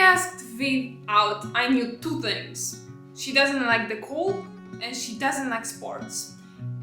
asked V out, I knew two things. She doesn't like the cold and she doesn't like sports.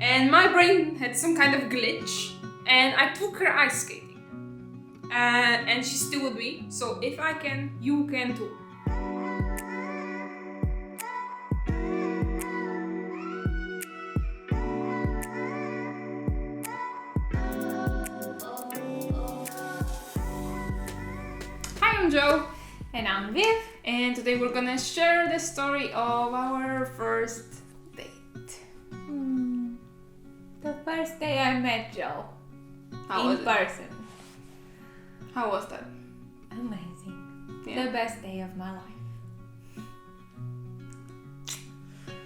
And my brain had some kind of glitch and I took her ice skating. And she still would be. So if I can, you can too. I'm Joe. And I'm Viv. And today we're gonna share the story of our first date. The first day I met Joe. How was in it? person. How was that? Amazing. Yeah. The best day of my life.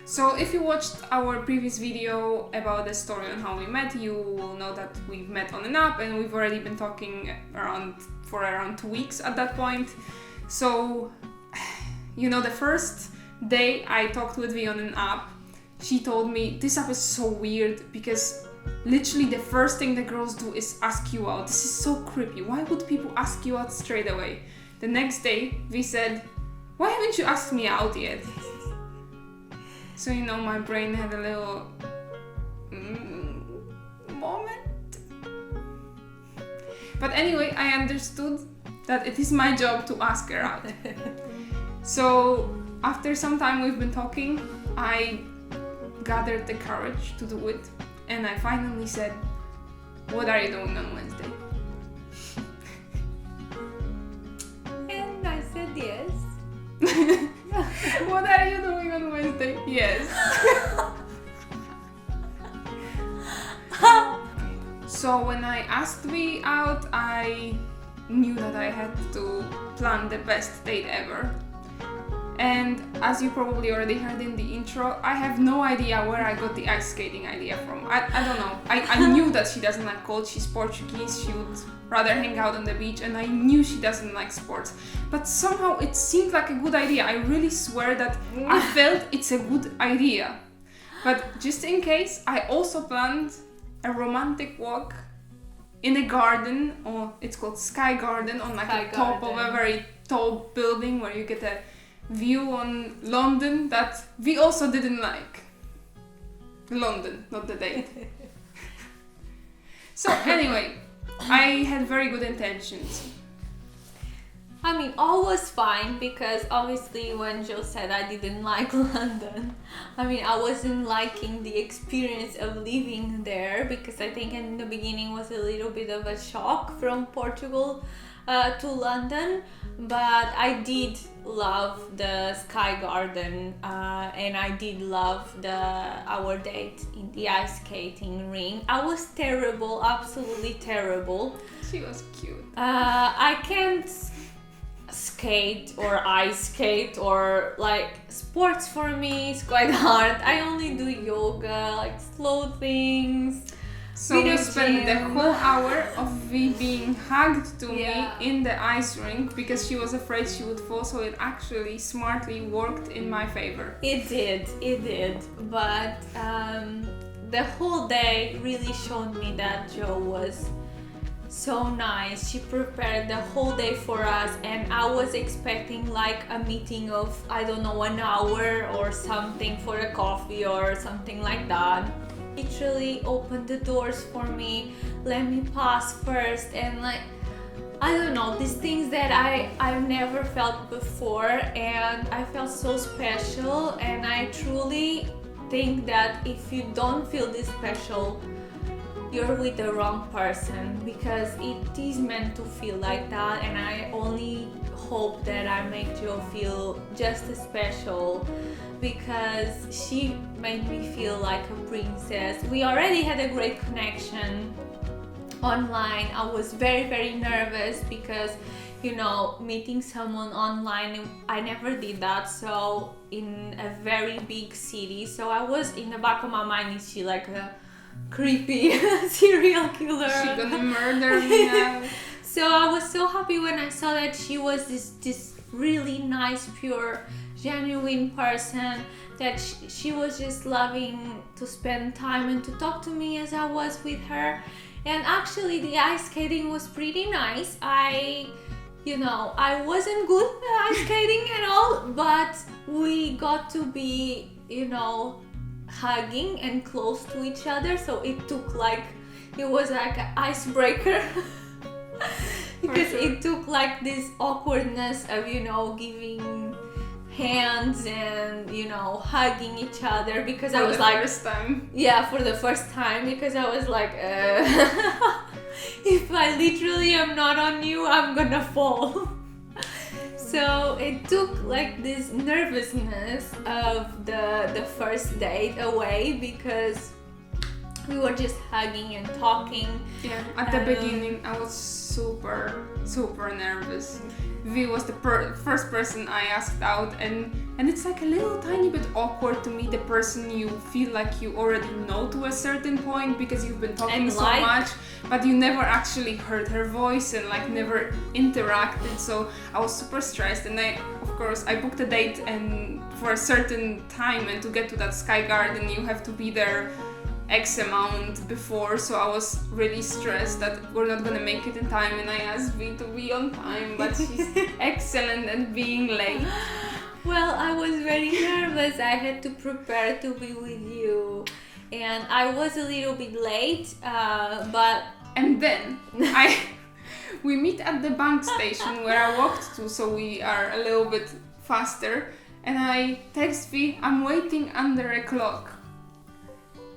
So if you watched our previous video about the story on how we met, you will know that we've met on an app and we've already been talking for around 2 weeks at that point. So, the first day I talked with V on an app, she told me, this app is so weird because literally the first thing the girls do is ask you out. This is so creepy. Why would people ask you out straight away? The next day, V said, why haven't you asked me out yet? So, my brain had a little moment. But anyway, I understood that it is my job to ask her out. So, after some time we've been talking, I gathered the courage to do it. And I finally said, what are you doing on Wednesday? And I said yes. What are you doing on Wednesday? Yes. So when I asked V out, I knew that I had to plan the best date ever. And as you probably already heard in the intro, I have no idea where I got the ice skating idea from. I don't know. I knew that she doesn't like cold, she's Portuguese, she would rather hang out on the beach, and I knew she doesn't like sports. But somehow it seemed like a good idea. I really swear that I felt it's a good idea. But just in case, I also planned a romantic walk in a garden, or it's called Sky Garden, on like the top of a very tall building where you get a view on London that we also didn't like. London, not the date. So anyway, I had very good intentions. I mean, all was fine because obviously when Joe said I didn't like London, I wasn't liking the experience of living there because I think in the beginning was a little bit of a shock from Portugal to London, but I did love the Sky Garden and I did love our date in the ice skating ring. I was terrible, absolutely terrible. She was cute. I can't skate or ice skate or sports for me is quite hard. I only do yoga, slow things. So we spent the whole hour of V being hugged to me in the ice rink because she was afraid she would fall, so it actually smartly worked in my favor. It did. But the whole day really showed me that Joe was so nice. She prepared the whole day for us and I was expecting a meeting of, I don't know, an hour or something for a coffee or something like that. Literally opened the doors for me, let me pass first, and I don't know, these things that I've never felt before, and I felt so special. And I truly think that if you don't feel this special, you're with the wrong person, because it is meant to feel like that. And I only hope that I make Joe feel just as special, because she made me feel like a princess. We already had a great connection online. I was very, very nervous because, meeting someone online, I never did that, so in a very big city. So I was in the back of my mind, is she like a creepy serial killer? She gonna murder me now? So I was so happy when I saw that she was this really nice, pure, genuine person, that she was just loving to spend time and to talk to me as I was with her. And actually the ice skating was pretty nice. I wasn't good at ice skating and all, but we got to be, hugging and close to each other, so it was like an icebreaker. Because it took like this awkwardness of, giving hands and, hugging each other, because I was like... first time. Yeah, for the first time, because I was like, if I literally am not on you, I'm gonna fall. So it took like this nervousness of the first date away, because we were just hugging and talking. Yeah, at the beginning I was super nervous. V was the first person I asked out, and it's like a little tiny bit awkward to meet the person you feel like you already know to a certain point, because you've been talking so much, but you never actually heard her voice and like never interacted. So I was super stressed, and I booked a date and for a certain time, and to get to that Sky Garden you have to be there X amount before, so I was really stressed that we're not gonna make it in time, and I asked V to be on time, but she's excellent at being late. Well, I was very nervous. I had to prepare to be with you, and I was a little bit late, but... And then we meet at the bank station where I walked to, so we are a little bit faster, and I text V, I'm waiting under a clock.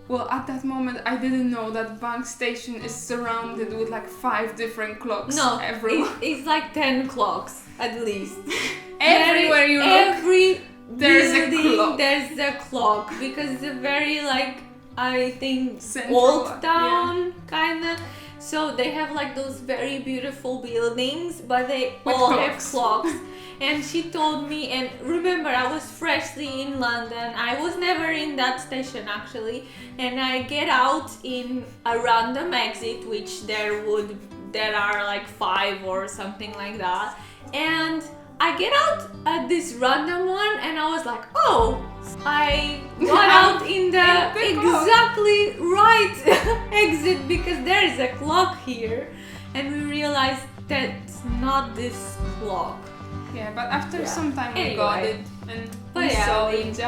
Well, at that moment, I didn't know that bank station is surrounded with like 5 different clocks. No, everywhere. It's like 10 clocks at least. Everywhere you look, there's a clock. There's a clock, because it's a very I think Central, old town kind of. So they have like those very beautiful buildings, but they With all clocks. have clocks. And she told me, and remember, I was freshly in London. I was never in that station actually. And I get out in a random exit, which there are like 5 or something like that. And I get out at this random one, and I was like, oh, I got out in the exactly right exit, because there is a clock here. And we realized that's not this clock. Yeah, but after some time we got it, and we saw each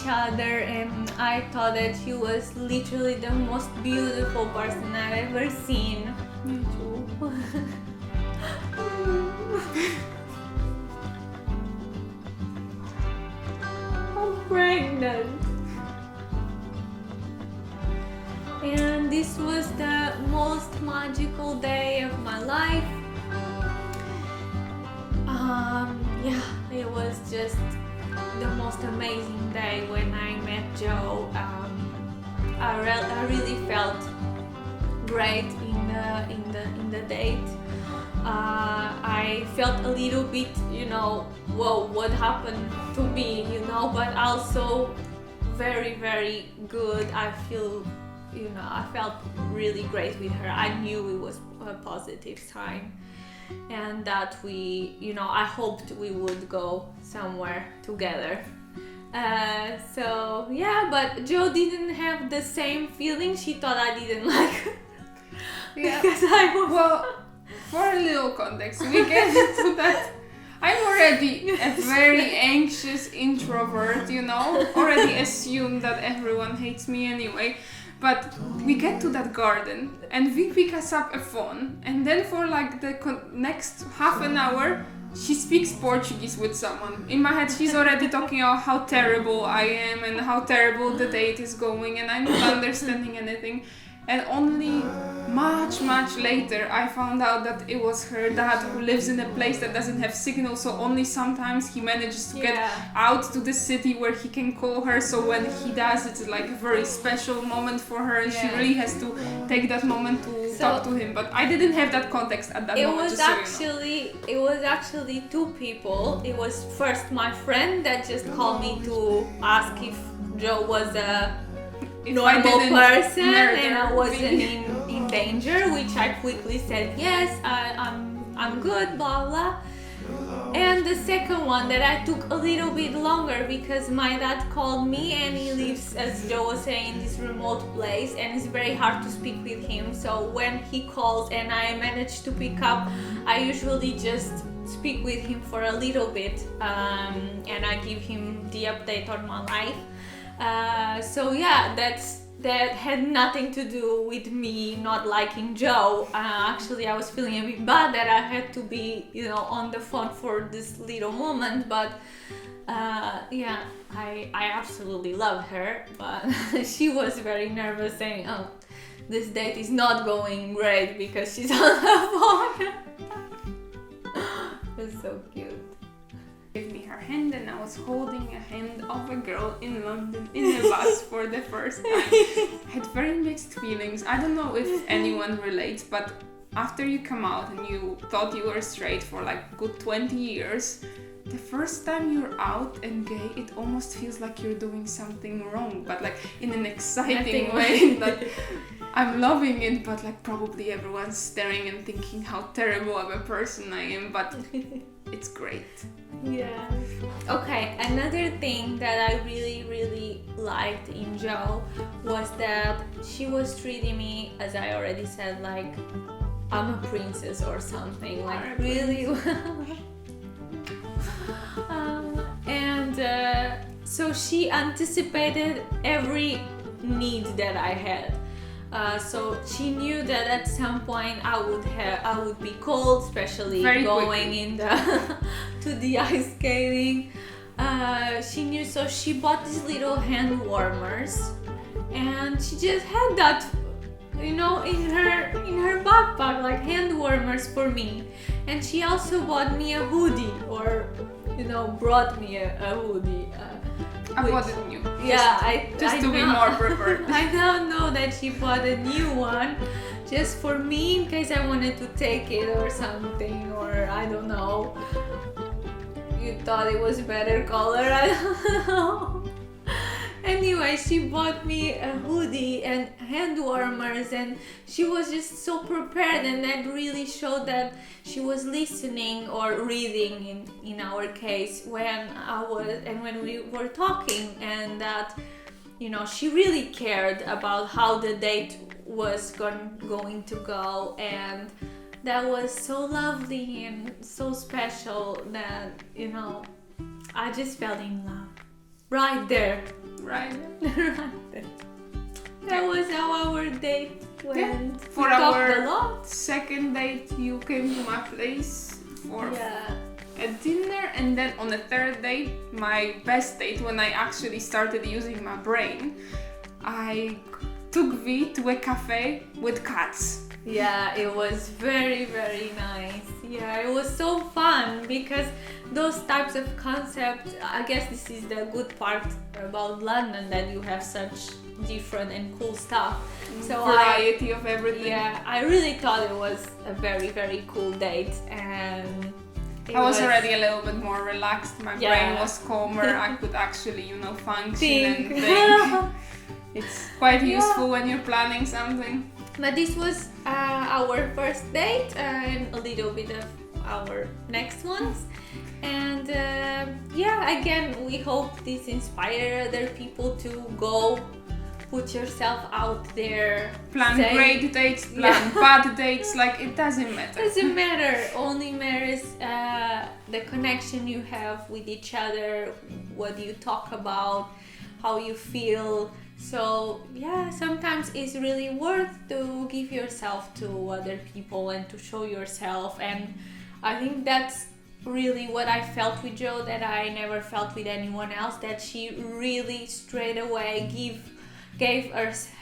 other. And I thought that he was literally the most beautiful person I've ever seen. Me too. I'm pregnant. And this was the most magical day of my life. It was just the most amazing day when I met Joe. I really felt great in the date. I felt a little bit, whoa, what happened to me, but also very, very good. I felt really great with her. I knew it was a positive sign, and that I hoped we would go somewhere together. But Joe didn't have the same feeling. She thought I didn't like her. Yeah. Because I was... Well, for a little context, we get into that. I'm already a very anxious introvert, already assume that everyone hates me anyway. But we get to that garden, and we pick us up a phone, and then for like the next half an hour, she speaks Portuguese with someone. In my head, she's already talking about how terrible I am and how terrible the date is going, and I'm not understanding anything. And only much later I found out that it was her dad, who lives in a place that doesn't have signal, so only sometimes he manages to get out to the city where he can call her. So when he does, it's like a very special moment for her, and she really has to take that moment to talk to him. But I didn't have that context at that moment. It was actually 2 people. It was first my friend that just called me to ask if Joe was a normal person and I wasn't in danger, which I quickly said yes, I'm good, blah blah. And the second one that I took a little bit longer, because my dad called me, and he lives, as Joe was saying, in this remote place, and it's very hard to speak with him. So when he calls and I manage to pick up, I usually just speak with him for a little bit, and I give him the update on my life. So yeah, that had nothing to do with me not liking Joe. Actually, I was feeling a bit bad that I had to be, on the phone for this little moment, but yeah, I absolutely love her, but she was very nervous, saying, "Oh, this date is not going great because she's on the phone." It was so cute. Gave me her hand, and I was holding a hand of a girl in London in a bus for the first time. I had very mixed feelings. I don't know if anyone relates, but after you come out and you thought you were straight for like good 20 years, the first time you're out and gay, it almost feels like you're doing something wrong, but like in an exciting way. Like, I'm loving it, but like probably everyone's staring and thinking how terrible of a person I am, but it's great. Yeah. Okay, another thing that I really, really liked in Jo was that she was treating me, as I already said, like I'm a princess or something, like really well. So she anticipated every need that I had. So she knew that at some point I would be cold, especially Very going quickly. in the to the ice skating. She knew, so she bought these little hand warmers, and she just had that, in her backpack, like hand warmers for me. And she also bought me a hoodie, or brought me a hoodie. I bought it new. Yeah, Just to be more prepared. I now know that she bought a new one just for me in case I wanted to take it or something, or I don't know. You thought it was better color, I don't know. Anyway, she bought me a hoodie and hand warmers, and she was just so prepared, and that really showed that she was listening or reading in our case when we were talking, and that she really cared about how the date was going to go, and that was so lovely and so special that I just fell in love right there. Right. Right there. That was how our date went. Yeah. For We talked our a lot. second date, you came to my place for Yeah. a dinner, and then on the third date, my best date, when I actually started using my brain, I took V to a cafe with cats. Yeah, it was very, very nice. Yeah, it was so fun because those types of concepts, I guess this is the good part about London, that you have such different and cool stuff. So Variety of everything. Yeah, I really thought it was a very, very cool date, and I was already a little bit more relaxed. My Yeah. brain was calmer. I could actually, function Think. and think. It's quite useful when you're planning something. But this was our first date and a little bit of our next ones. And again, we hope this inspires other people to go put yourself out there. Plan say- great dates, plan bad dates, like it doesn't matter. Doesn't matter. Only matters the connection you have with each other, what you talk about, how you feel. So sometimes it's really worth to give yourself to other people and to show yourself. And I think that's really what I felt with Jo, that I never felt with anyone else, that she really straight away gave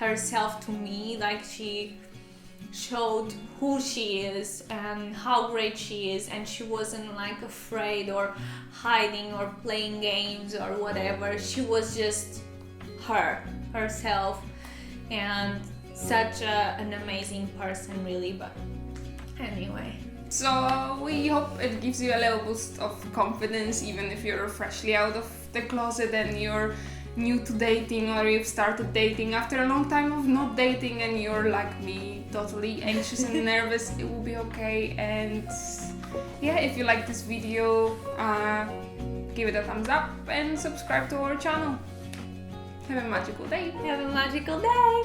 herself to me. Like, she showed who she is and how great she is, and she wasn't like afraid or hiding or playing games or whatever. She was just herself, and such an amazing person, really. But anyway, So we hope it gives you a little boost of confidence, even if you're freshly out of the closet and you're new to dating, or you've started dating after a long time of not dating and you're like me, totally anxious and nervous. It will be okay. And if you like this video, give it a thumbs up and subscribe to our channel. Have a magical day. have a magical day.